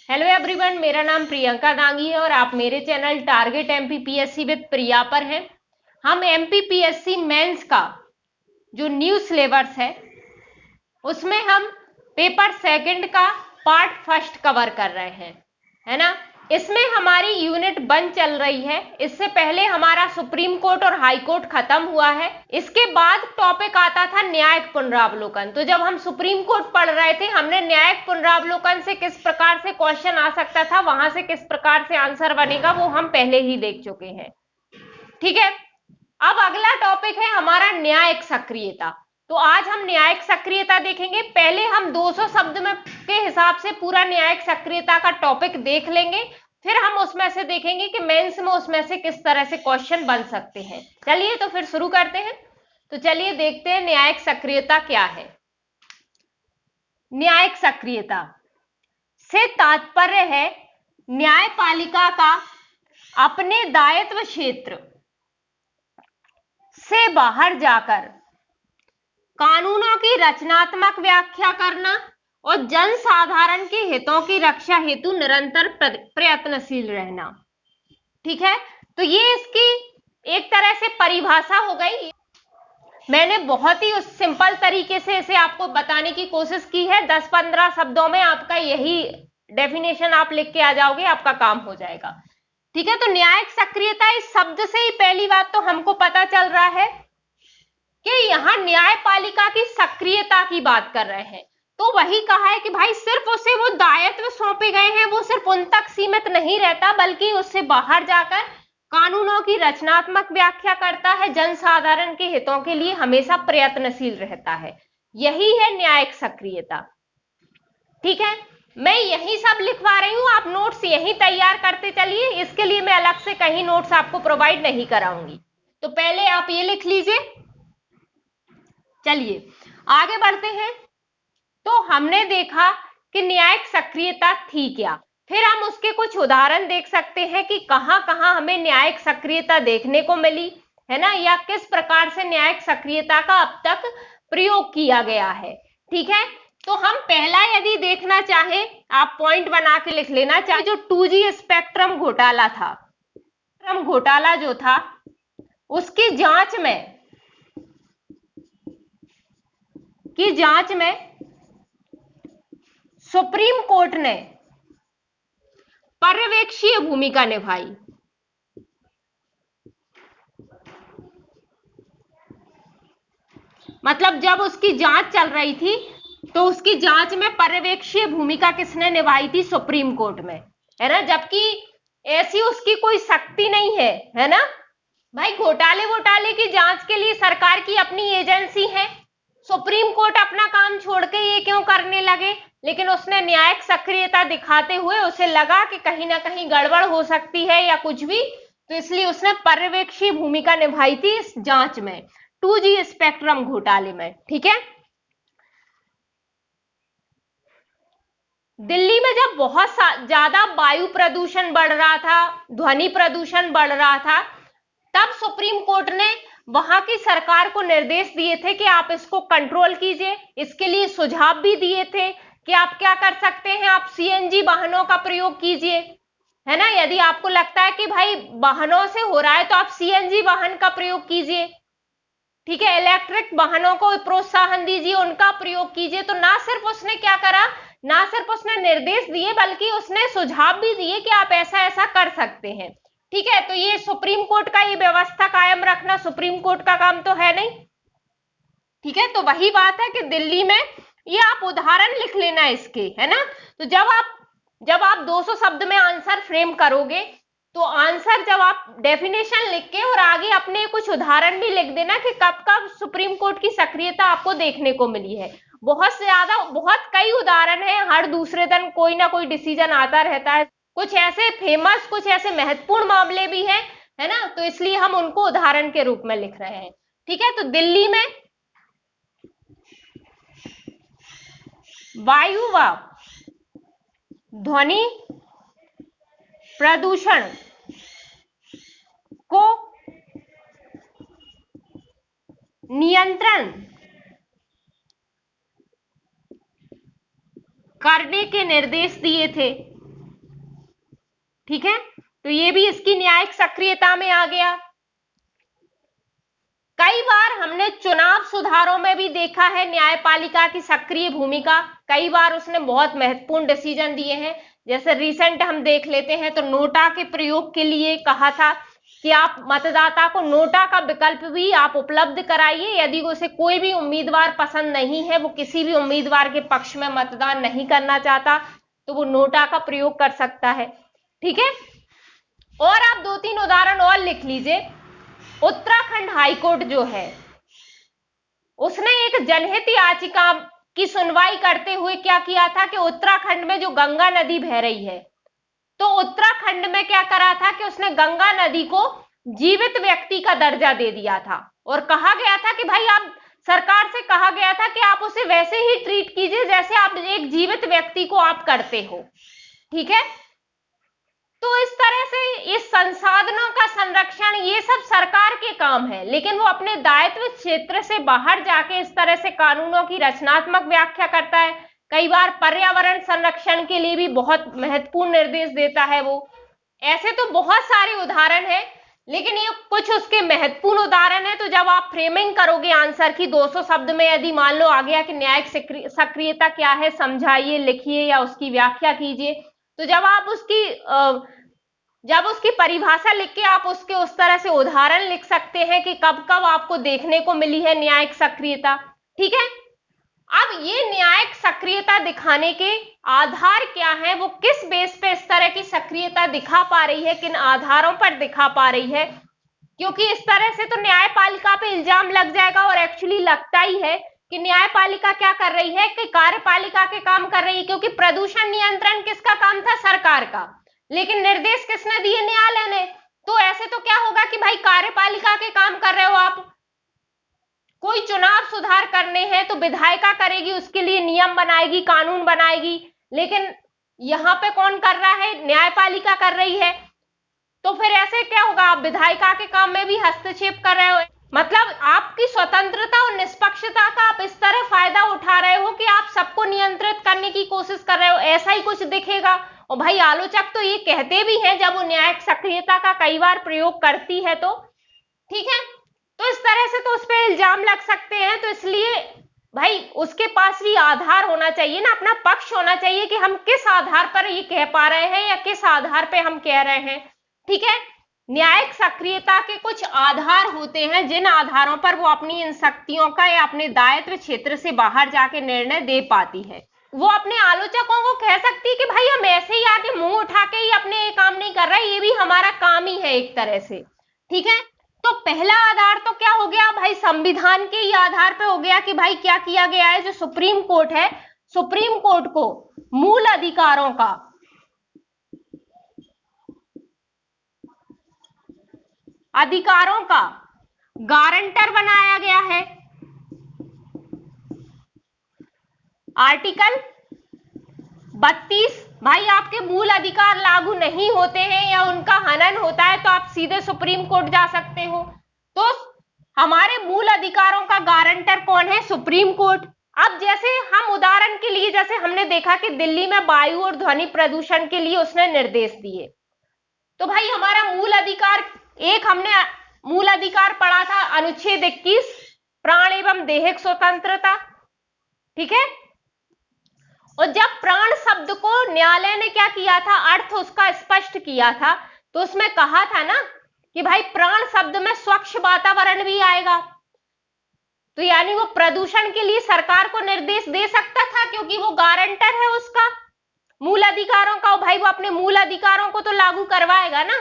Hello everyone, मेरा नाम प्रियंका दांगी है और आप मेरे चैनल टारगेट एमपीपीएससी विद प्रिया पर हैं। हम एमपीपीएससी मेंस का जो न्यू सिलेबस है उसमें हम पेपर सेकंड का पार्ट फर्स्ट कवर कर रहे हैं, है ना। इसमें हमारी यूनिट 1 चल रही है। इससे पहले हमारा सुप्रीम कोर्ट और हाई कोर्ट खत्म हुआ है। इसके बाद टॉपिक आता था न्यायिक पुनरावलोकन। तो जब हम सुप्रीम कोर्ट पढ़ रहे थे, हमने न्यायिक पुनरावलोकन से किस प्रकार से क्वेश्चन आ सकता था, वहां से किस प्रकार से आंसर बनेगा, वो हम पहले ही देख चुके हैं। ठीक है, अब अगला टॉपिक है हमारा न्यायिक सक्रियता। तो आज हम न्यायिक सक्रियता देखेंगे। पहले हम 200 शब्द में के हिसाब से पूरा न्यायिक सक्रियता का टॉपिक देख लेंगे, फिर हम उसमें से देखेंगे कि मेंस में उसमें से किस तरह से क्वेश्चन बन सकते हैं। चलिए तो फिर शुरू करते हैं। तो चलिए देखते हैं न्यायिक सक्रियता क्या है। न्यायिक सक्रियता से तात्पर्य है न्यायपालिका का अपने दायित्व क्षेत्र से बाहर जाकर कानूनों की रचनात्मक व्याख्या करना और जन साधारण के हितों की रक्षा हेतु निरंतर प्रयत्नशील रहना। ठीक है, तो ये इसकी एक तरह से परिभाषा हो गई। मैंने बहुत ही उस सिंपल तरीके से इसे आपको बताने की कोशिश की है। 10-15 शब्दों में आपका यही डेफिनेशन आप लिख के आ जाओगे, आपका काम हो जाएगा। ठीक है, तो न्यायिक सक्रियता इस शब्द से ही पहली बात तो हमको पता चल रहा है कि यहां न्यायपालिका की सक्रियता की बात कर रहे हैं। तो वही कहा है कि भाई सिर्फ उसे वो दायित्व सौंपे गए हैं, वो सिर्फ उन तक सीमित नहीं रहता, बल्कि उससे बाहर जाकर कानूनों की रचनात्मक व्याख्या करता है, जनसाधारण के हितों के लिए हमेशा प्रयत्नशील रहता है। यही है न्यायिक सक्रियता। ठीक है, मैं यही सब लिखवा रही हूं, आप नोट्स यही तैयार करते चलिए। इसके लिए मैं अलग से कहीं नोट्स आपको प्रोवाइड नहीं कराऊंगी। तो पहले आप ये लिख लीजिए। चलिए आगे बढ़ते हैं। तो हमने देखा कि न्यायिक सक्रियता थी क्या, फिर हम उसके कुछ उदाहरण देख सकते हैं कि कहां कहां हमें न्यायिक सक्रियता देखने को मिली, है ना, या किस प्रकार से न्यायिक सक्रियता का अब तक प्रयोग किया गया है। ठीक है, तो हम पहला यदि देखना चाहे, आप पॉइंट बना के लिख लेना चाहे, जो 2G स्पेक्ट्रम घोटाला था, स्पेक्ट्रम घोटाला जो था उसकी जांच में सुप्रीम कोर्ट ने पर्यवेक्षीय भूमिका निभाई। मतलब जब उसकी जांच चल रही थी तो उसकी जांच में पर्यवेक्षीय भूमिका किसने निभाई थी? सुप्रीम कोर्ट में, है ना। जबकि ऐसी उसकी कोई शक्ति नहीं है ना। भाई घोटाले की जांच के लिए सरकार की अपनी एजेंसी है। सुप्रीम कोर्ट अपना काम छोड़ के ये क्यों करने लगे? लेकिन उसने न्यायिक सक्रियता दिखाते हुए उसे लगा कि कहीं ना कहीं गड़बड़ हो सकती है या कुछ भी, तो इसलिए उसने पर्यवेक्षी भूमिका निभाई थी इस जांच में, 2G स्पेक्ट्रम घोटाले में। ठीक है, दिल्ली में जब बहुत ज्यादा वायु प्रदूषण बढ़ रहा था, ध्वनि प्रदूषण बढ़ रहा था, तब सुप्रीम कोर्ट ने वहां की सरकार को निर्देश दिए थे कि आप इसको कंट्रोल कीजिए। इसके लिए सुझाव भी दिए थे कि आप क्या कर सकते हैं, आप सीएनजी वाहनों का प्रयोग कीजिए, है ना। यदि आपको लगता है कि भाई वाहनों से हो रहा है तो आप सीएनजी वाहन का प्रयोग कीजिए। ठीक है, इलेक्ट्रिक वाहनों को प्रोत्साहन दीजिए, उनका प्रयोग कीजिए। तो ना सिर्फ उसने क्या करा, ना सिर्फ उसने निर्देश दिए, बल्कि उसने सुझाव भी दिए कि आप ऐसा ऐसा कर सकते हैं। ठीक है, तो ये सुप्रीम कोर्ट का ये व्यवस्था कायम रखना सुप्रीम कोर्ट का काम तो है नहीं। ठीक है, तो वही बात है कि दिल्ली में, ये आप उदाहरण लिख लेना इसके, है ना। तो जब आप 200 शब्द में आंसर फ्रेम करोगे, तो आंसर जब आप डेफिनेशन लिख के और आगे अपने कुछ उदाहरण भी लिख देना कि कब कब सुप्रीम कोर्ट की सक्रियता आपको देखने को मिली है। बहुत कई उदाहरण है, हर दूसरे दिन कोई ना कोई डिसीजन आता रहता है। कुछ ऐसे फेमस, कुछ ऐसे महत्वपूर्ण मामले भी हैं, है ना, तो इसलिए हम उनको उदाहरण के रूप में लिख रहे हैं। ठीक है, तो दिल्ली में वायु व ध्वनि प्रदूषण को नियंत्रण करने के निर्देश दिए थे। ठीक है, तो ये भी इसकी न्यायिक सक्रियता में आ गया। कई बार हमने चुनाव सुधारों में भी देखा है न्यायपालिका की सक्रिय भूमिका। कई बार उसने बहुत महत्वपूर्ण डिसीजन दिए हैं। जैसे रिसेंट हम देख लेते हैं तो नोटा के प्रयोग के लिए कहा था कि आप मतदाता को नोटा का विकल्प भी आप उपलब्ध कराइए, यदि उसे कोई भी उम्मीदवार पसंद नहीं है, वो किसी भी उम्मीदवार के पक्ष में मतदान नहीं करना चाहता, तो वो नोटा का प्रयोग कर सकता है। ठीक है, और आप 2-3 उदाहरण और लिख लीजिए। उत्तराखंड हाईकोर्ट जो है उसने एक जनहित याचिका की सुनवाई करते हुए क्या किया था कि उत्तराखंड में जो गंगा नदी बह रही है, तो उत्तराखंड में क्या करा था कि उसने गंगा नदी को जीवित व्यक्ति का दर्जा दे दिया था और कहा गया था कि भाई आप, सरकार से कहा गया था कि आप उसे वैसे ही ट्रीट कीजिए जैसे आप एक जीवित व्यक्ति को आप करते हो। ठीक है, तो इस तरह से इस संसाधनों का संरक्षण ये सब सरकार के काम है, लेकिन वो अपने दायित्व क्षेत्र से बाहर जाके इस तरह से कानूनों की रचनात्मक व्याख्या करता है। कई बार पर्यावरण संरक्षण के लिए भी बहुत महत्वपूर्ण निर्देश देता है वो। ऐसे तो बहुत सारे उदाहरण हैं, लेकिन ये कुछ उसके महत्वपूर्ण उदाहरण है। तो जब आप फ्रेमिंग करोगे आंसर की 200 शब्द में, यदि मान लो आ गया कि न्यायिक सक्रियता क्या है, समझाइए, लिखिए या उसकी व्याख्या कीजिए, तो जब उसकी परिभाषा लिख के आप उसके उस तरह से उदाहरण लिख सकते हैं कि कब कब आपको देखने को मिली है न्यायिक सक्रियता। ठीक है, अब ये न्यायिक सक्रियता दिखाने के आधार क्या है, वो किस बेस पे इस तरह की सक्रियता दिखा पा रही है, किन आधारों पर दिखा पा रही है, क्योंकि इस तरह से तो न्यायपालिका पे इल्जाम लग जाएगा, और एक्चुअली लगता ही है कि न्यायपालिका क्या कर रही है कि कार्यपालिका के काम कर रही है, क्योंकि प्रदूषण नियंत्रण किसका काम था, सरकार का, लेकिन निर्देश किसने दिए, न्यायालय ने। तो ऐसे तो क्या होगा कि भाई कार्यपालिका के काम कर रहे हो आप। कोई चुनाव सुधार करने हैं तो विधायिका करेगी, उसके लिए नियम बनाएगी, कानून बनाएगी, लेकिन यहां पे कौन कर रहा है, न्यायपालिका कर रही है। तो फिर ऐसे क्या होगा, आप विधायिका के काम में भी हस्तक्षेप कर रहे हो। मतलब आपकी स्वतंत्रता और निष्पक्षता का आप इस तरह फायदा उठा रहे हो कि आप सबको नियंत्रित करने की कोशिश कर रहे हो, ऐसा ही कुछ दिखेगा। और भाई आलोचक तो ये कहते भी हैं जब वो न्यायिक सक्रियता का कई बार प्रयोग करती है तो। ठीक है, तो इस तरह से तो उस पर इल्जाम लग सकते हैं। तो इसलिए भाई उसके पास भी आधार होना चाहिए ना, अपना पक्ष होना चाहिए कि हम किस आधार पर ये कह पा रहे हैं या किस आधार पे हम कह रहे हैं। ठीक है, न्यायिक सक्रियता के कुछ आधार होते हैं जिन आधारों पर वो अपनी इन शक्तियों का या अपने दायित्व क्षेत्र से बाहर जाके निर्णय दे पाती है। वो अपने आलोचकों को कह सकती है कि भाई हम ऐसे ही आके मुंह उठा के ही अपने ये काम नहीं कर रहे, ये भी हमारा काम ही है एक तरह से। ठीक है, तो पहला आधार तो क्या हो गया भाई, संविधान के ही आधार पे हो गया कि भाई क्या किया गया है, जो सुप्रीम कोर्ट है, सुप्रीम कोर्ट को मूल अधिकारों का गारंटर बनाया गया है। आर्टिकल 32, भाई आपके मूल अधिकार लागू नहीं होते हैं या उनका हनन होता है तो आप सीधे सुप्रीम कोर्ट जा सकते हो। तो हमारे मूल अधिकारों का गारंटर कौन है, सुप्रीम कोर्ट। अब जैसे हम उदाहरण के लिए, जैसे हमने देखा कि दिल्ली में वायु और ध्वनि प्रदूषण के लिए उसने निर्देश दिए, तो भाई हमारा मूल अधिकार, एक हमने मूल अधिकार पढ़ा था अनुच्छेद 21, प्राण एवं देहिक स्वतंत्रता। ठीक है, और जब प्राण शब्द को न्यायालय ने क्या किया था, अर्थ उसका स्पष्ट किया था, तो उसमें कहा था ना कि भाई प्राण शब्द में स्वच्छ वातावरण भी आएगा। तो यानी वो प्रदूषण के लिए सरकार को निर्देश दे सकता था, क्योंकि वो गारंटर है उसका मूल अधिकारों का। भाई वो अपने मूल अधिकारों को तो लागू करवाएगा ना।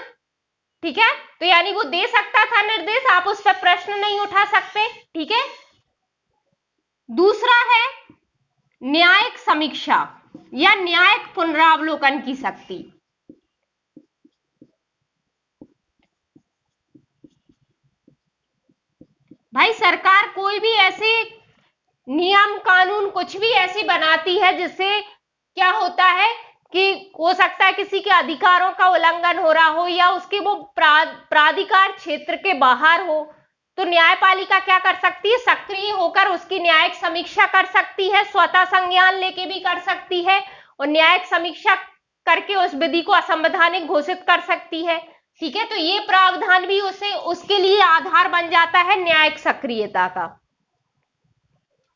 ठीक है, तो यानी वो दे सकता था निर्देश, आप उस पर प्रश्न नहीं उठा सकते। ठीक है, दूसरा है न्यायिक समीक्षा या न्यायिक पुनरावलोकन की शक्ति। भाई सरकार कोई भी ऐसे नियम कानून कुछ भी ऐसी बनाती है जिससे क्या होता है कि हो सकता है किसी के अधिकारों का उल्लंघन हो रहा हो या उसके वो प्राधिकार क्षेत्र के बाहर हो, तो न्यायपालिका क्या कर सकती है, सक्रिय होकर उसकी न्यायिक समीक्षा कर सकती है, स्वतः संज्ञान लेके भी कर सकती है। और न्यायिक समीक्षा करके उस विधि को असंवैधानिक घोषित कर सकती है। ठीक है, तो ये प्रावधान भी उसके लिए आधार बन जाता है न्यायिक सक्रियता का।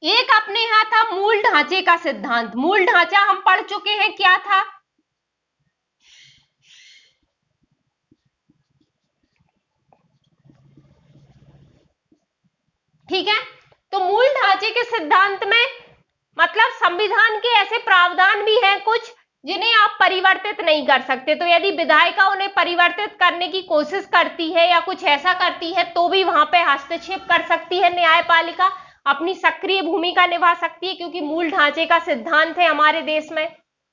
एक अपने यहां था मूल ढांचे का सिद्धांत। मूल ढांचा हम पढ़ चुके हैं, क्या था? ठीक है, तो मूल ढांचे के सिद्धांत में मतलब संविधान के ऐसे प्रावधान भी हैं कुछ जिन्हें आप परिवर्तित नहीं कर सकते। तो यदि विधायिका उन्हें परिवर्तित करने की कोशिश करती है या कुछ ऐसा करती है तो भी वहां पे हस्तक्षेप कर सकती है न्यायपालिका, अपनी सक्रिय भूमिका निभा सकती है, क्योंकि मूल ढांचे का सिद्धांत है हमारे देश में।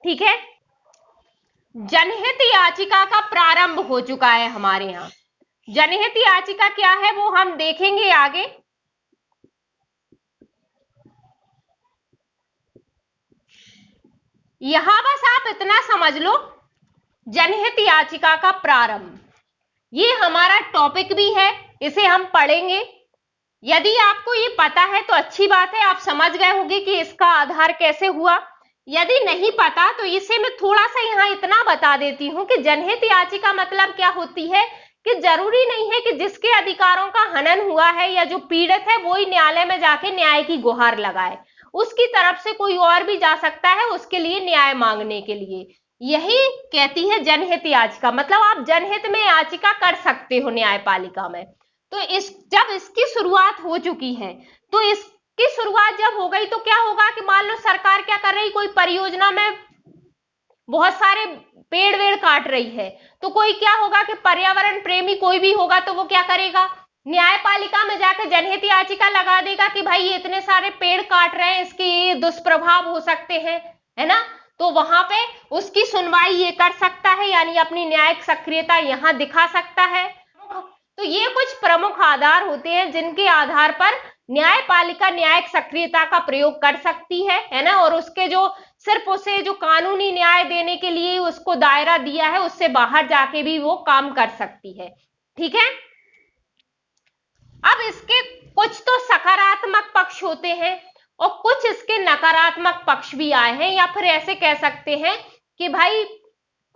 ठीक है, जनहित याचिका का प्रारंभ हो चुका है हमारे यहाँ। जनहित याचिका क्या है वो हम देखेंगे आगे। यहां बस आप इतना समझ लो, जनहित याचिका का प्रारंभ, ये हमारा टॉपिक भी है, इसे हम पढ़ेंगे। यदि आपको ये पता है तो अच्छी बात है, आप समझ गए होंगे कि इसका आधार कैसे हुआ। यदि नहीं पता तो इसे मैं थोड़ा सा यहाँ इतना बता देती हूँ कि जनहित याचिका मतलब क्या होती है कि जरूरी नहीं है कि जिसके अधिकारों का हनन हुआ है या जो पीड़ित है वो ही न्यायालय में जाके न्याय की गुहार लगाए, उसकी तरफ से कोई और भी जा सकता है उसके लिए न्याय मांगने के लिए। यही कहती है जनहित याचिका, मतलब आप जनहित में याचिका कर सकते हो न्यायपालिका में। तो जब इसकी शुरुआत हो चुकी है, तो इसकी शुरुआत जब हो गई तो क्या होगा कि मान लो सरकार क्या कर रही, कोई परियोजना में बहुत सारे पेड़ वेड़ काट रही है, तो कोई क्या होगा कि पर्यावरण प्रेमी कोई भी होगा तो वो क्या करेगा, न्यायपालिका में जाकर जनहित याचिका लगा देगा कि भाई ये इतने सारे पेड़ काट रहे हैं, इसके ये दुष्प्रभाव हो सकते हैं, है ना। तो वहां पे उसकी सुनवाई ये कर सकता है, यानी अपनी न्यायिक सक्रियता यहां दिखा सकता है। तो ये कुछ प्रमुख आधार होते हैं जिनके आधार पर न्यायपालिका न्यायिक सक्रियता का प्रयोग कर सकती है ना, और उसके जो सिर्फ उसे जो कानूनी न्याय देने के लिए उसको दायरा दिया है उससे बाहर जाके भी वो काम कर सकती है। ठीक है, अब इसके कुछ तो सकारात्मक पक्ष होते हैं और कुछ इसके नकारात्मक पक्ष भी आए हैं, या फिर ऐसे कह सकते हैं कि भाई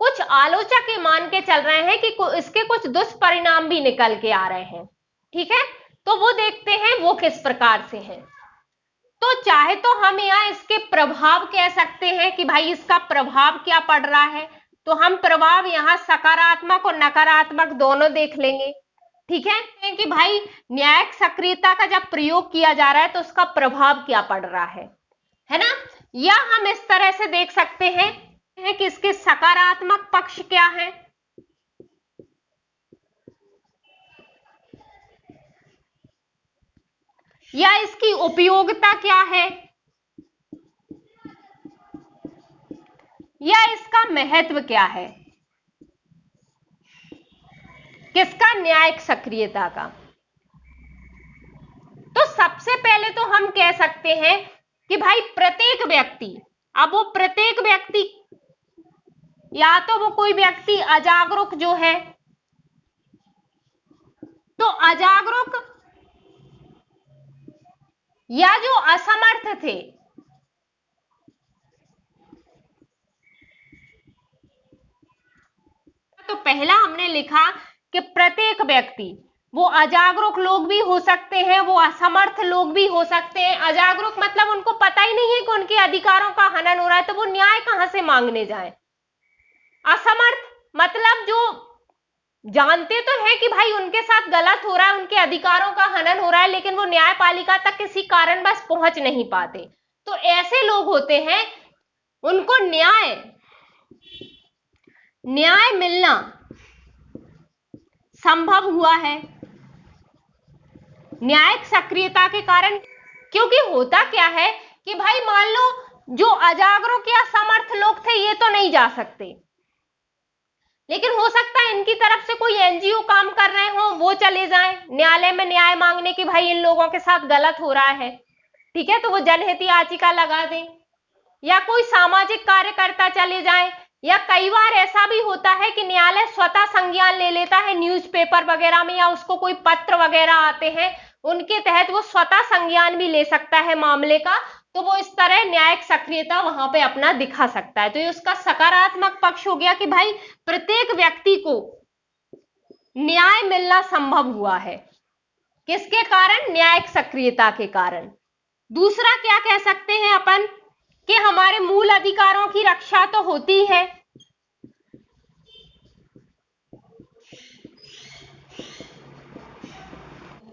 कुछ आलोचक ये मान के चल रहे हैं कि इसके कुछ दुष्परिणाम भी निकल के आ रहे हैं। ठीक है, तो वो देखते हैं वो किस प्रकार से हैं। तो चाहे तो हम यहाँ इसके प्रभाव कह सकते हैं कि भाई इसका प्रभाव क्या पड़ रहा है, तो हम प्रभाव यहाँ सकारात्मक और नकारात्मक दोनों देख लेंगे। ठीक है, कि भाई न्यायिक सक्रियता का जब प्रयोग किया जा रहा है तो उसका प्रभाव क्या पड़ रहा है ना। या हम इस तरह से देख सकते हैं कि इसके सकारात्मक पक्ष क्या है, या इसकी उपयोगिता क्या है, या इसका महत्व क्या है, किसका, न्यायिक सक्रियता का। तो सबसे पहले तो हम कह सकते हैं कि भाई प्रत्येक व्यक्ति, अब वो प्रत्येक व्यक्ति या तो वो कोई व्यक्ति अजागरूक जो है, तो अजागरूक या जो असमर्थ थे, तो पहला हमने लिखा कि प्रत्येक व्यक्ति, वो अजागरूक लोग भी हो सकते हैं, वो असमर्थ लोग भी हो सकते हैं। अजागरूक मतलब उनको पता ही नहीं है कि उनके अधिकारों का हनन हो रहा है, तो वो न्याय कहां से मांगने जाए। असमर्थ मतलब जो जानते तो है कि भाई उनके साथ गलत हो रहा है, उनके अधिकारों का हनन हो रहा है, लेकिन वो न्यायपालिका तक किसी कारणवश पहुंच नहीं पाते। तो ऐसे लोग होते हैं, उनको न्याय मिलना संभव हुआ है न्यायिक सक्रियता के कारण। क्योंकि होता क्या है कि भाई मान लो जो अजागरूक या समर्थ लोग थे ये तो नहीं जा सकते, लेकिन हो सकता है इनकी तरफ से कोई एनजीओ काम कर रहे हो, वो चले जाएं न्यायालय में न्याय मांगने की भाई इन लोगों के साथ गलत हो रहा है। ठीक है, तो वो जनहित याचिका लगा दें, या कोई सामाजिक कार्यकर्ता चले जाएं, या कई बार ऐसा भी होता है कि न्यायालय स्वतः संज्ञान ले लेता है न्यूज़पेपर वगैरह में, या उसको कोई पत्र वगैरह आते हैं उनके तहत वो स्वतः संज्ञान भी ले सकता है मामले का, तो वो इस तरह न्यायिक सक्रियता वहां पे अपना दिखा सकता है। तो ये उसका सकारात्मक पक्ष हो गया कि भाई प्रत्येक व्यक्ति को न्याय मिलना संभव हुआ है। किसके कारण? न्यायिक सक्रियता के कारण। दूसरा क्या कह सकते हैं अपन कि हमारे मूल अधिकारों की रक्षा तो होती है,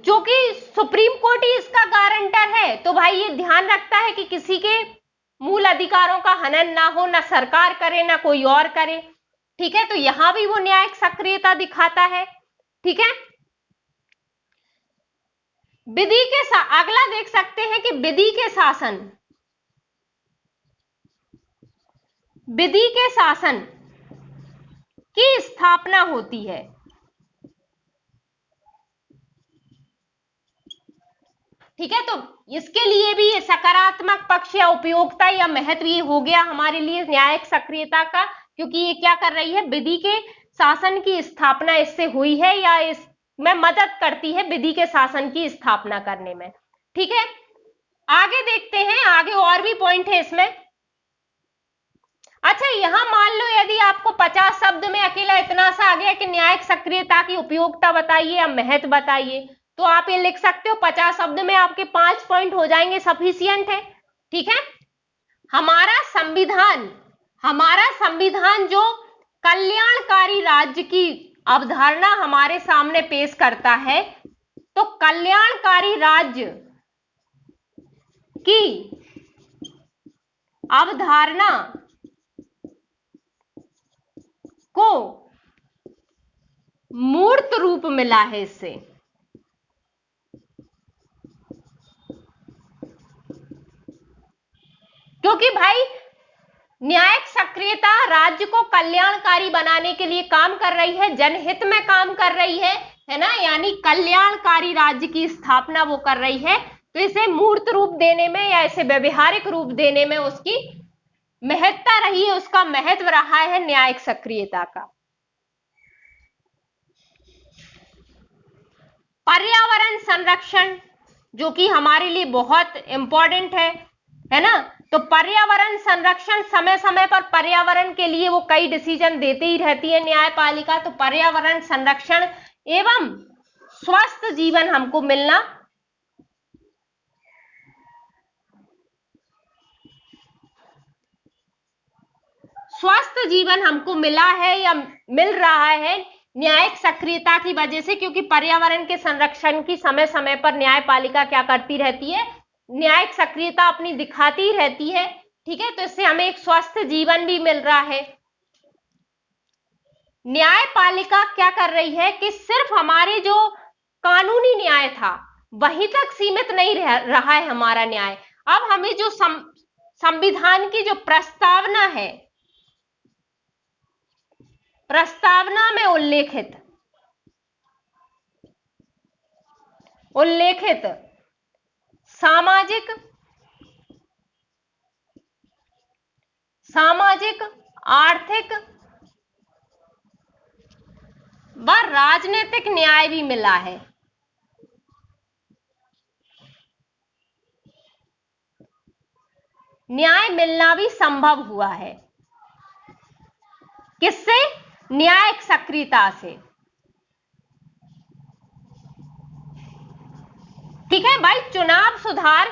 क्योंकि सुप्रीम कोर्ट ही इसका गारंटर है, तो भाई ये ध्यान रखता है कि किसी के मूल अधिकारों का हनन ना हो, ना सरकार करे ना कोई और करे। ठीक है, तो यहां भी वो न्यायिक सक्रियता दिखाता है। ठीक है, विधि के अगला देख सकते हैं कि विधि के शासन की स्थापना होती है। ठीक है, तो इसके लिए भी ये सकारात्मक पक्ष या उपयोगिता या महत्व ये हो गया हमारे लिए न्यायिक सक्रियता का, क्योंकि ये क्या कर रही है, विधि के शासन की स्थापना इससे हुई है या इसमें मदद करती है विधि के शासन की स्थापना करने में। ठीक है, आगे देखते हैं, आगे और भी पॉइंट है इसमें। अच्छा, यहां मान लो यदि आपको 50 शब्द में अकेला इतना सा आ गया कि न्यायिक सक्रियता की उपयोगिता बताइए या महत्व बताइए, तो आप ये लिख सकते हो 50 शब्द में आपके 5 पॉइंट हो जाएंगे, सफिशियंट है। ठीक है, हमारा संविधान जो कल्याणकारी राज्य की अवधारणा हमारे सामने पेश करता है, तो कल्याणकारी राज्य की अवधारणा को मूर्त रूप मिला है इससे। क्योंकि भाई न्यायिक सक्रियता राज्य को कल्याणकारी बनाने के लिए काम कर रही है, जनहित में काम कर रही है ना, यानी कल्याणकारी राज्य की स्थापना वो कर रही है। तो इसे मूर्त रूप देने में या इसे व्यवहारिक रूप देने में उसकी महत्ता रही है, उसका महत्व रहा है न्यायिक सक्रियता का। पर्यावरण संरक्षण जो कि हमारे लिए बहुत इंपॉर्टेंट है ना, तो पर्यावरण संरक्षण, समय समय पर पर्यावरण के लिए वो कई डिसीजन देते ही रहती है न्यायपालिका। तो पर्यावरण संरक्षण एवं स्वस्थ जीवन हमको मिलना, स्वस्थ जीवन हमको मिला है या मिल रहा है न्यायिक सक्रियता की वजह से, क्योंकि पर्यावरण के संरक्षण की समय समय पर न्यायपालिका क्या करती रहती है, न्यायिक सक्रियता अपनी दिखाती रहती है। ठीक है, तो इससे हमें एक स्वस्थ जीवन भी मिल रहा है। न्यायपालिका क्या कर रही है कि सिर्फ हमारे जो कानूनी न्याय था वहीं तक सीमित नहीं रहा है हमारा न्याय। अब हमें जो संविधान की जो प्रस्तावना है, प्रस्तावना में उल्लेखित सामाजिक, आर्थिक व राजनीतिक न्याय भी मिला है। न्याय मिलना भी संभव हुआ है। किससे? न्यायिक सक्रियता से। ठीक है भाई, चुनाव सुधार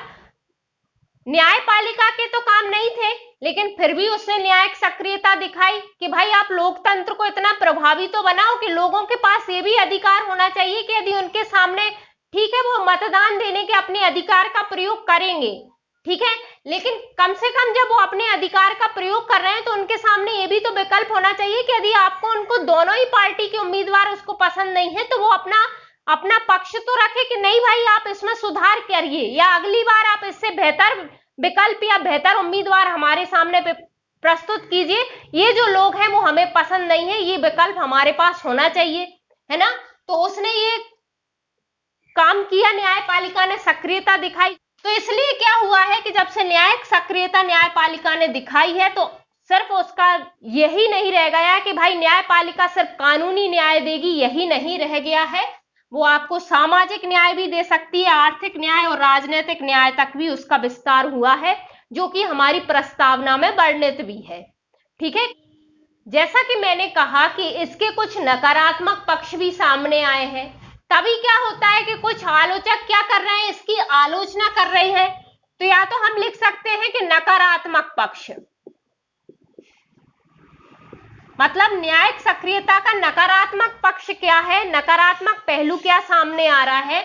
न्यायपालिका के तो काम नहीं थे, लेकिन फिर भी उसने न्यायिक सक्रियता दिखाई कि भाई आप लोकतंत्र को इतना प्रभावी तो बनाओ कि लोगों के पास ये भी अधिकार होना चाहिए कि यदि उनके सामने, ठीक है, वो मतदान देने के अपने अधिकार का प्रयोग करेंगे, ठीक है, लेकिन कम से कम जब वो अपने अधिकार का प्रयोग कर रहे हैं तो उनके सामने ये भी तो विकल्प होना चाहिए कि यदि आपको उनको दोनों ही पार्टी के उम्मीदवार उसको पसंद नहीं है तो वो अपना पक्ष तो रखे कि नहीं भाई आप इसमें सुधार करिए, या अगली बार आप इससे बेहतर विकल्प या बेहतर उम्मीदवार हमारे सामने प्रस्तुत कीजिए, ये जो लोग हैं वो हमें पसंद नहीं है, ये विकल्प हमारे पास होना चाहिए, है ना। तो उसने ये काम किया, न्यायपालिका ने सक्रियता दिखाई। तो इसलिए क्या हुआ है कि जब से न्यायिक सक्रियता न्यायपालिका ने दिखाई है तो सिर्फ उसका यही नहीं रह गया कि भाई न्यायपालिका सिर्फ कानूनी न्याय देगी, यही नहीं रह गया है, वो आपको सामाजिक न्याय भी दे सकती है, आर्थिक न्याय और राजनीतिक न्याय तक भी उसका विस्तार हुआ है। जो कि हमारी प्रस्तावना में वर्णित भी है। ठीक है, जैसा कि मैंने कहा कि इसके कुछ नकारात्मक पक्ष भी सामने आए हैं। तभी क्या होता है कि कुछ आलोचक क्या कर रहे हैं, इसकी आलोचना कर रहे हैं। तो या तो हम लिख सकते हैं कि नकारात्मक पक्ष, मतलब न्यायिक सक्रियता का नकारात्मक पक्ष क्या है, नकारात्मक पहलू क्या सामने आ रहा है,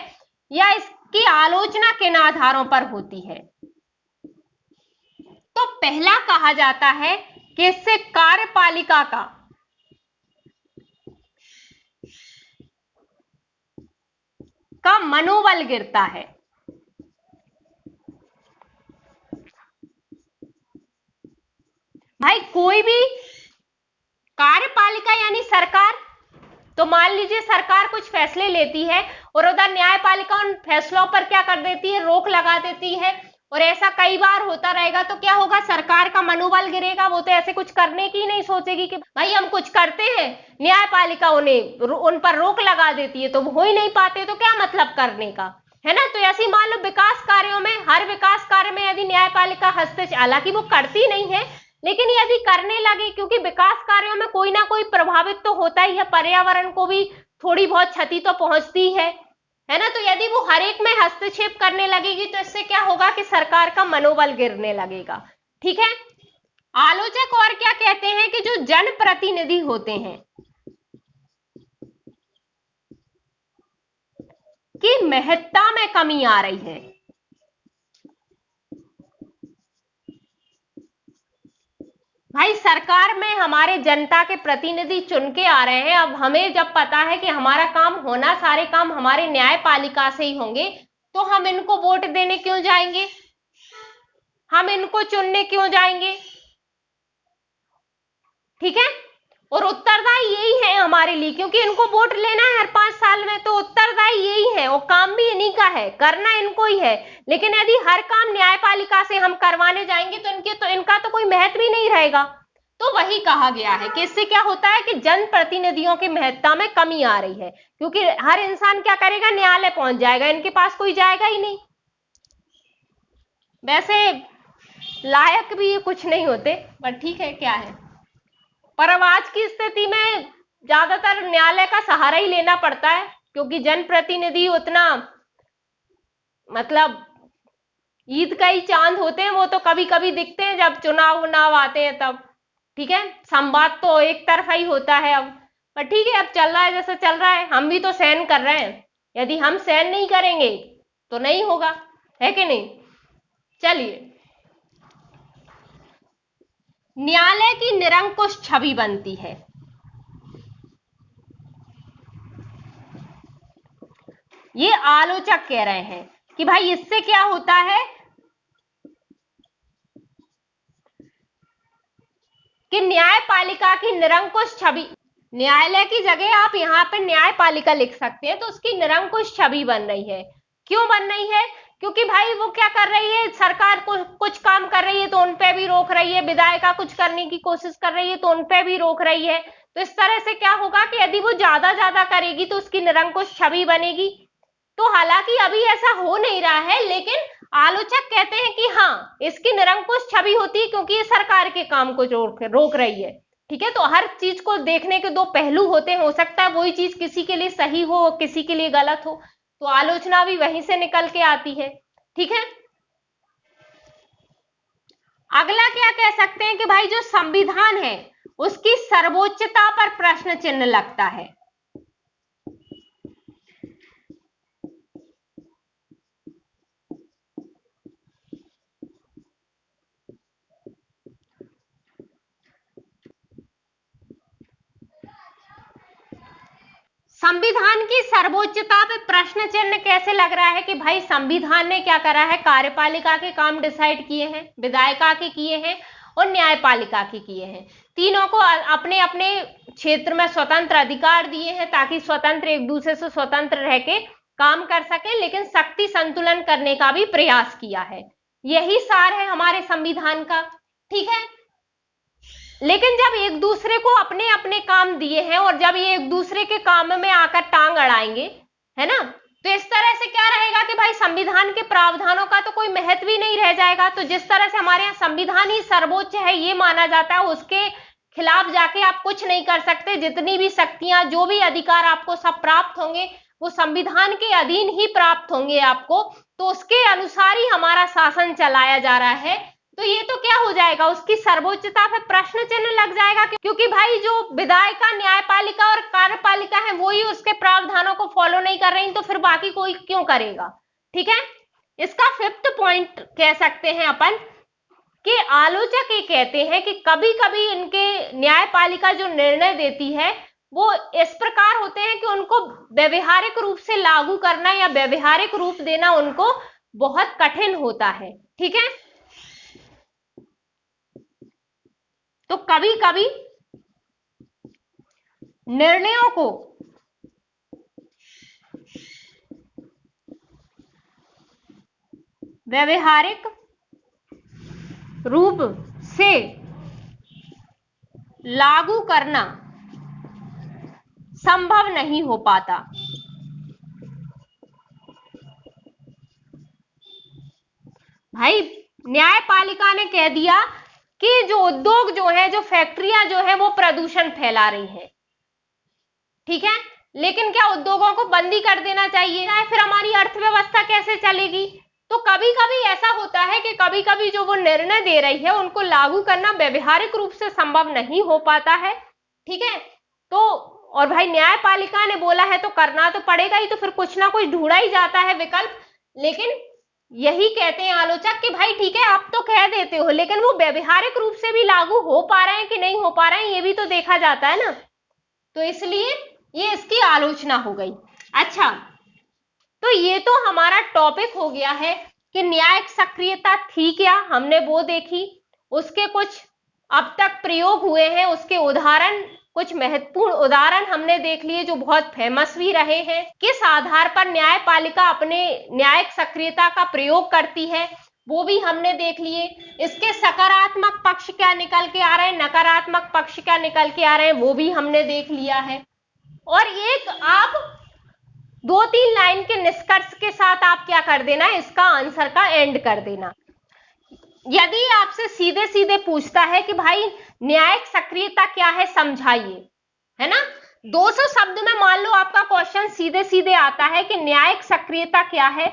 या इसकी आलोचना किन आधारों पर होती है। तो पहला कहा जाता है कि इससे कार्यपालिका का मनोबल गिरता है। भाई कोई भी कार्यपालिका यानी सरकार, तो मान लीजिए सरकार कुछ फैसले लेती है और उधर न्यायपालिका उन फैसलों पर क्या कर देती है, रोक लगा देती है, और ऐसा कई बार होता रहेगा तो क्या होगा, सरकार का मनोबल गिरेगा। वो तो ऐसे कुछ करने की नहीं सोचेगी कि भाई हम कुछ करते हैं, न्यायपालिका उन पर रोक लगा देती है तो वो हो ही नहीं पाते, तो क्या मतलब करने का, है ना। तो ऐसी मान लो विकास कार्यों में, हर विकास कार्य में यदि न्यायपालिका हस्तक्षेप, हालांकि वो करती नहीं है, लेकिन यदि करने लगे, क्योंकि विकास कार्यों में कोई ना कोई प्रभावित तो होता ही है, पर्यावरण को भी थोड़ी बहुत क्षति तो पहुंचती है ना। तो यदि वो हर एक में हस्तक्षेप करने लगेगी तो इससे क्या होगा कि सरकार का मनोबल गिरने लगेगा। ठीक है, आलोचक और क्या कहते हैं कि जो जनप्रतिनिधि होते हैं की महत्ता में कमी आ रही है। भाई सरकार में हमारे जनता के प्रतिनिधि चुन के आ रहे हैं, अब हमें जब पता है कि हमारा काम होना, सारे काम हमारे न्यायपालिका से ही होंगे, तो हम इनको वोट देने क्यों जाएंगे, हम इनको चुनने क्यों जाएंगे। ठीक है, और उत्तरदायी यही है हमारे लिए, क्योंकि इनको वोट लेना है हर 5 साल में, तो उत्तरदायी यही है और काम भी इन्हीं का है, करना इनको ही है। लेकिन यदि हर काम न्यायपालिका से हम करवाने जाएंगे तो इनका तो कोई महत्व ही नहीं रहेगा। तो वही कहा गया है कि इससे क्या होता है कि जनप्रतिनिधियों की महत्ता में कमी आ रही है, क्योंकि हर इंसान क्या करेगा, न्यायालय पहुंच जाएगा, इनके पास कोई जाएगा ही नहीं। वैसे लायक भी कुछ नहीं होते, पर ठीक है, क्या है। पर अब आज की स्थिति में ज्यादातर न्यायालय का सहारा ही लेना पड़ता है, क्योंकि जनप्रतिनिधि उतना, मतलब ईद का ही चांद होते हैं, वो तो कभी कभी दिखते हैं जब चुनाव आते हैं तब। ठीक है, संवाद तो एक तरफा ही होता है अब, पर ठीक है, अब चल रहा है जैसा चल रहा है, हम भी तो सहन कर रहे हैं। यदि हम सहन नहीं करेंगे तो नहीं होगा, है कि नहीं। चलिए, न्यायालय की निरंकुश छवि बनती है। ये आलोचक कह रहे हैं कि भाई इससे क्या होता है कि न्यायपालिका की निरंकुश छवि, न्यायालय की जगह आप यहां पे न्यायपालिका लिख सकते हैं, तो उसकी निरंकुश छवि बन रही है। क्यों बन रही है, क्योंकि भाई वो क्या कर रही है, सरकार कुछ काम कर रही है तो उन पे भी रोक रही है, विधायिका कुछ करने की कोशिश कर रही है तो उन पे भी रोक रही है। तो इस तरह से क्या होगा कि यदि वो ज्यादा करेगी तो उसकी निरंकुश छवि बनेगी। तो हालांकि अभी ऐसा हो नहीं रहा है, लेकिन आलोचक कहते हैं कि हाँ, इसकी निरंकुश छवि होती है क्योंकि ये सरकार के काम को रोक रही है। ठीक है, तो हर चीज को देखने के दो पहलू होते हैं, हो सकता है वही चीज किसी के लिए सही हो, किसी के लिए गलत हो, तो आलोचना भी वहीं से निकल के आती है। ठीक है, अगला क्या कह सकते हैं कि भाई जो संविधान है उसकी सर्वोच्चता पर प्रश्न चिन्ह लगता है। संविधान की सर्वोच्चता पे प्रश्न चिन्ह कैसे लग रहा है कि भाई संविधान ने क्या करा है, कार्यपालिका के काम डिसाइड किए हैं, विधायिका के किए हैं और न्यायपालिका के किए हैं। तीनों को अपने अपने क्षेत्र में स्वतंत्र अधिकार दिए हैं ताकि स्वतंत्र एक दूसरे से स्वतंत्र रह के काम कर सके, लेकिन शक्ति संतुलन करने का भी प्रयास किया है। यही सार है हमारे संविधान का। ठीक है, लेकिन जब एक दूसरे को अपने अपने काम दिए हैं और जब ये एक दूसरे के काम में आकर टांग अड़ाएंगे, है ना, तो इस तरह से क्या रहेगा कि भाई संविधान के प्रावधानों का तो कोई महत्व ही नहीं रह जाएगा। तो जिस तरह से हमारे यहाँ संविधान ही सर्वोच्च है ये माना जाता है, उसके खिलाफ जाके आप कुछ नहीं कर सकते। जितनी भी शक्तियां, जो भी अधिकार आपको सब प्राप्त होंगे वो संविधान के अधीन ही प्राप्त होंगे आपको, तो उसके अनुसार ही हमारा शासन चलाया जा रहा है। तो ये तो क्या हो जाएगा, उसकी सर्वोच्चता पे प्रश्न चिन्ह लग जाएगा, क्योंकि भाई जो विधायिका, न्यायपालिका और कार्यपालिका है वो ही उसके प्रावधानों को फॉलो नहीं कर रही, तो फिर बाकी कोई क्यों करेगा। ठीक है, इसका 5th पॉइंट कह सकते हैं अपन कि आलोचक ये कहते हैं कि कभी कभी इनके न्यायपालिका जो निर्णय देती है वो इस प्रकार होते हैं कि उनको व्यवहारिक रूप से लागू करना या व्यवहारिक रूप देना उनको बहुत कठिन होता है। ठीक है, तो कभी कभी निर्णयों को व्यवहारिक रूप से लागू करना संभव नहीं हो पाता। भाई न्यायपालिका ने कह दिया कि जो उद्योग जो है, जो फैक्ट्रियां जो है वो प्रदूषण फैला रही हैं। ठीक है, लेकिन क्या उद्योगों को बंदी कर देना चाहिए, फिर हमारी अर्थव्यवस्था कैसे चलेगी। तो कभी कभी ऐसा होता है कि कभी कभी जो वो निर्णय दे रही है उनको लागू करना व्यवहारिक रूप से संभव नहीं हो पाता है। ठीक है, तो और भाई न्यायपालिका ने बोला है तो करना तो पड़ेगा ही, तो फिर कुछ ना कुछ ढूंढा ही जाता है विकल्प। लेकिन यही कहते हैं आलोचक कि भाई ठीक है आप तो कह देते हो, लेकिन वो व्यवहारिक रूप से भी लागू हो पा रहे हैं कि नहीं हो पा रहे हैं ये भी तो देखा जाता है ना। तो इसलिए ये इसकी आलोचना हो गई। अच्छा, तो ये तो हमारा टॉपिक हो गया है कि न्यायिक सक्रियता थी क्या, हमने वो देखी। उसके कुछ अब तक प्रयोग हुए हैं, उसके उदाहरण, कुछ महत्वपूर्ण उदाहरण हमने देख लिए जो बहुत फेमस भी रहे हैं। किस आधार पर न्यायपालिका अपने न्यायिक सक्रियता का प्रयोग करती है वो भी हमने देख लिए। इसके सकारात्मक पक्ष क्या निकल के आ रहे हैं, नकारात्मक पक्ष क्या निकल के आ रहे हैं वो भी हमने देख लिया है। और एक आप 2-3 लाइन के निष्कर्ष के साथ आप क्या कर देना, इसका आंसर का एंड कर देना। यदि आपसे सीधे सीधे पूछता है कि भाई न्यायिक सक्रियता क्या है समझाइए, है ना, 200 शब्द में मान लो आपका क्वेश्चन सीधे सीधे आता है कि न्यायिक सक्रियता क्या है,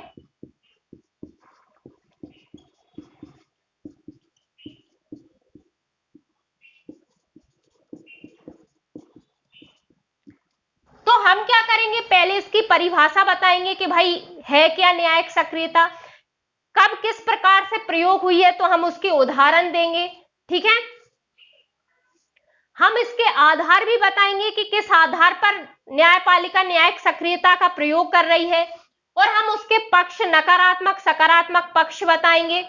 तो हम क्या करेंगे, पहले इसकी परिभाषा बताएंगे कि भाई है क्या न्यायिक सक्रियता, कब किस प्रकार से प्रयोग हुई है तो हम उसके उदाहरण देंगे। ठीक है, हम इसके आधार भी बताएंगे कि किस आधार पर न्यायपालिका न्यायिक सक्रियता का प्रयोग कर रही है, और हम उसके पक्ष, नकारात्मक सकारात्मक पक्ष बताएंगे,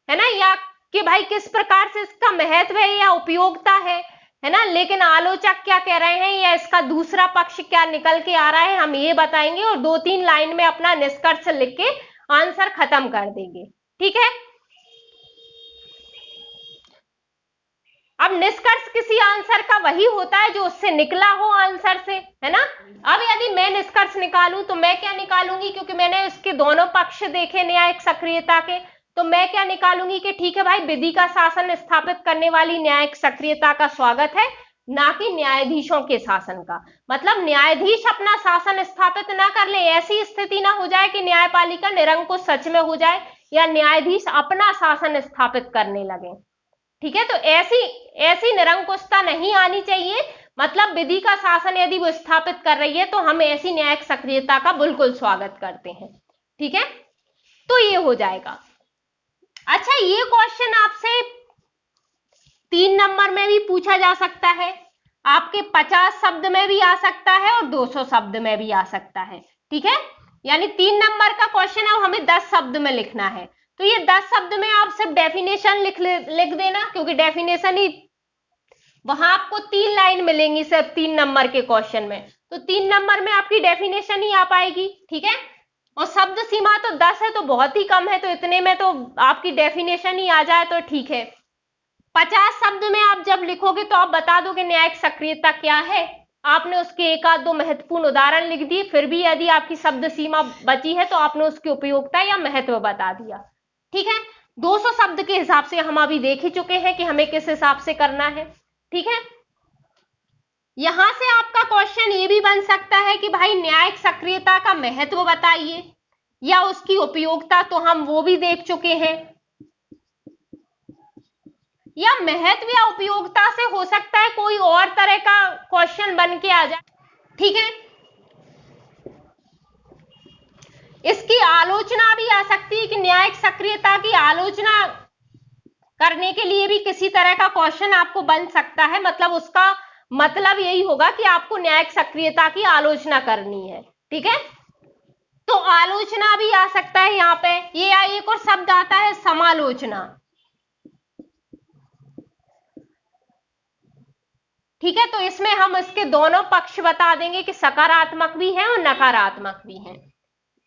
है ना, या कि भाई किस प्रकार से इसका महत्व है या उपयोगिता है ना। लेकिन आलोचक क्या कह रहे हैं या इसका दूसरा पक्ष क्या निकल के आ रहा है हम ये बताएंगे, और 2-3 लाइन में अपना निष्कर्ष लिख के आंसर खत्म कर देंगे। ठीक है, अब निष्कर्ष किसी आंसर का वही होता है जो उससे निकला हो आंसर से, है ना। अब यदि मैं निष्कर्ष निकालूं तो मैं क्या निकालूंगी, क्योंकि मैंने इसके दोनों पक्ष देखे न्यायिक सक्रियता के, तो मैं क्या निकालूंगी कि ठीक है भाई विधि का शासन स्थापित करने वाली न्यायिक सक्रियता का स्वागत है, ना कि न्यायाधीशों के शासन का। मतलब न्यायाधीश अपना शासन स्थापित ना कर ले, ऐसी स्थिति ना हो जाए कि न्यायपालिका निरंकुश सच में हो जाए या न्यायाधीश अपना शासन स्थापित करने लगे। ठीक है, तो ऐसी निरंकुशता नहीं आनी चाहिए। मतलब विधि का शासन यदि वो स्थापित कर रही है तो हम ऐसी न्यायिक सक्रियता का बिल्कुल स्वागत करते हैं। ठीक है, तो ये हो जाएगा। अच्छा, ये क्वेश्चन आपसे 3 नंबर में भी पूछा जा सकता है, आपके 50 शब्द में भी आ सकता है और 200 शब्द में भी आ सकता है। ठीक है, यानी 3 नंबर का क्वेश्चन है, हमें 10 शब्द में लिखना है, तो ये 10 शब्द में आप सिर्फ डेफिनेशन लिख देना, क्योंकि डेफिनेशन ही वहां आपको 3 लाइन मिलेंगी सिर्फ 3 नंबर के क्वेश्चन में, तो 3 नंबर में आपकी डेफिनेशन ही आ पाएगी। ठीक है, और शब्द सीमा तो 10 है तो बहुत ही कम है, तो इतने में तो आपकी डेफिनेशन ही आ जाए तो ठीक है। 50 शब्द में आप जब लिखोगे तो आप बता दो कि न्यायिक सक्रियता क्या है, आपने उसके एक आध दो महत्वपूर्ण उदाहरण लिख दिए, फिर भी यदि आपकी शब्द सीमा बची है तो आपने उसकी उपयोगिता या महत्व बता दिया। ठीक है, 200 शब्द के हिसाब से हम अभी देख ही चुके हैं कि हमें किस हिसाब से करना है। ठीक है, यहां से आपका क्वेश्चन ये भी बन सकता है कि भाई न्यायिक सक्रियता का महत्व बताइए या उसकी उपयोगिता, तो हम वो भी देख चुके हैं। या महत्व या उपयोगिता से हो सकता है कोई और तरह का क्वेश्चन बन के आ जाए। ठीक है, इसकी आलोचना भी आ सकती है कि न्यायिक सक्रियता की आलोचना करने के लिए भी किसी तरह का क्वेश्चन आपको बन सकता है। मतलब उसका मतलब यही होगा कि आपको न्यायिक सक्रियता की आलोचना करनी है। ठीक है, तो आलोचना भी आ सकता है यहां पे। ये एक और शब्द आता है समालोचना। ठीक है, तो इसमें हम इसके दोनों पक्ष बता देंगे कि सकारात्मक भी है और नकारात्मक भी है।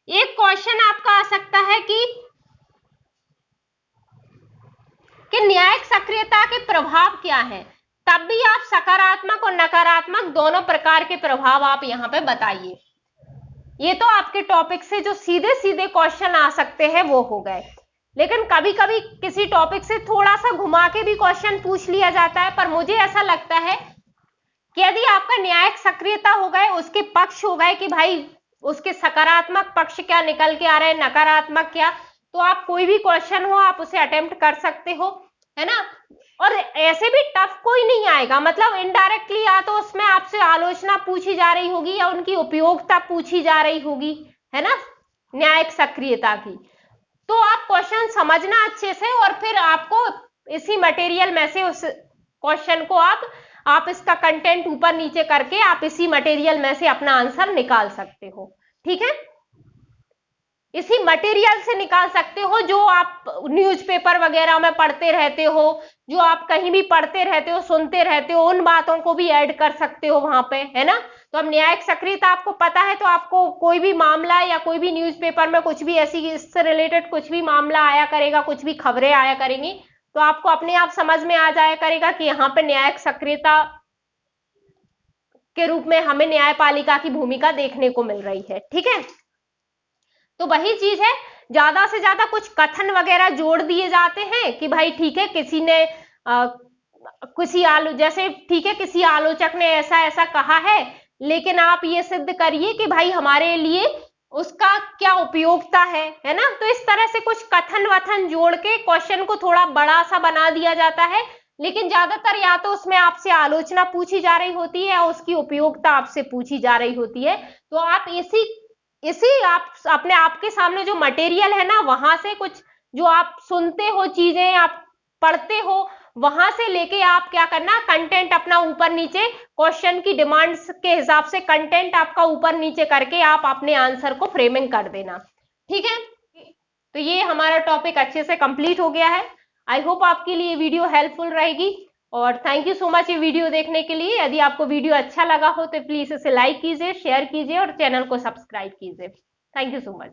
एक क्वेश्चन आपका आ सकता है कि न्यायिक सक्रियता के प्रभाव क्या हैं, तब भी आप सकारात्मक और नकारात्मक दोनों प्रकार के प्रभाव आप यहां पे बताइए। ये तो आपके टॉपिक से जो सीधे सीधे क्वेश्चन आ सकते हैं वो हो गए, लेकिन कभी कभी किसी टॉपिक से थोड़ा सा घुमा के भी क्वेश्चन पूछ लिया जाता है। पर मुझे ऐसा लगता है कि यदि आपका न्यायिक सक्रियता हो गए, उसके पक्ष हो गए कि भाई उसके सकारात्मक पक्ष क्या निकल के आ रहे हैं, नकारात्मक क्या, तो आप कोई भी क्वेश्चन हो आप उसे अटेम्प्ट कर सकते हो, है ना। और ऐसे भी टफ कोई नहीं आएगा, मतलब इनडायरेक्टली या तो उसमें आपसे आलोचना पूछी जा रही होगी या उनकी उपयोगिता पूछी जा रही होगी, है ना, न्यायिक सक्रियता की। तो आप क्वेश्चन समझना अच्छे से और फिर आपको इसी मटेरियल में से उस क्वेश्चन को आप इसका कंटेंट ऊपर नीचे करके आप इसी मटेरियल में से अपना आंसर निकाल सकते हो। ठीक है, इसी मटेरियल से निकाल सकते हो जो आप न्यूज़पेपर वगैरह में पढ़ते रहते हो, जो आप कहीं भी पढ़ते रहते हो, सुनते रहते हो, उन बातों को भी ऐड कर सकते हो वहां पे, है ना। तो अब न्यायिक सक्रियता आपको पता है तो आपको कोई भी मामला या कोई भी न्यूज़पेपर में कुछ भी ऐसी इससे रिलेटेड कुछ भी मामला आया करेगा, कुछ भी खबरें आया करेंगी, तो आपको अपने आप समझ में आ जाया करेगा कि यहाँ पे न्यायिक सक्रियता के रूप में हमें न्यायपालिका की भूमिका देखने को मिल रही है। ठीक है, तो वही चीज है, ज्यादा से ज्यादा कुछ कथन वगैरह जोड़ दिए जाते हैं कि भाई ठीक है किसी ने जैसे ठीक है किसी आलोचक ने ऐसा ऐसा कहा है, लेकिन आप ये सिद्ध करिए कि भाई हमारे लिए उसका क्या उपयोगिता है ना। तो इस तरह से कुछ कथन वथन जोड़ के क्वेश्चन को थोड़ा बड़ा सा बना दिया जाता है, लेकिन ज्यादातर या तो उसमें आपसे आलोचना पूछी जा रही होती है या उसकी उपयोगिता आपसे पूछी जा रही होती है। तो आप इसी आप अपने आपके सामने जो मटेरियल है ना, वहां से कुछ जो आप सुनते हो चीजें, आप पढ़ते हो, वहां से लेके आप क्या करना, कंटेंट अपना ऊपर नीचे क्वेश्चन की डिमांड्स के हिसाब से कंटेंट आपका ऊपर नीचे करके आप अपने आंसर को फ्रेमिंग कर देना। ठीक है, तो ये हमारा टॉपिक अच्छे से कंप्लीट हो गया है। आई होप आपके लिए वीडियो हेल्पफुल रहेगी और थैंक यू सो मच ये वीडियो देखने के लिए। यदि आपको वीडियो अच्छा लगा हो तो प्लीज इसे लाइक कीजिए, शेयर कीजिए और चैनल को सब्सक्राइब कीजिए। Thank you so much.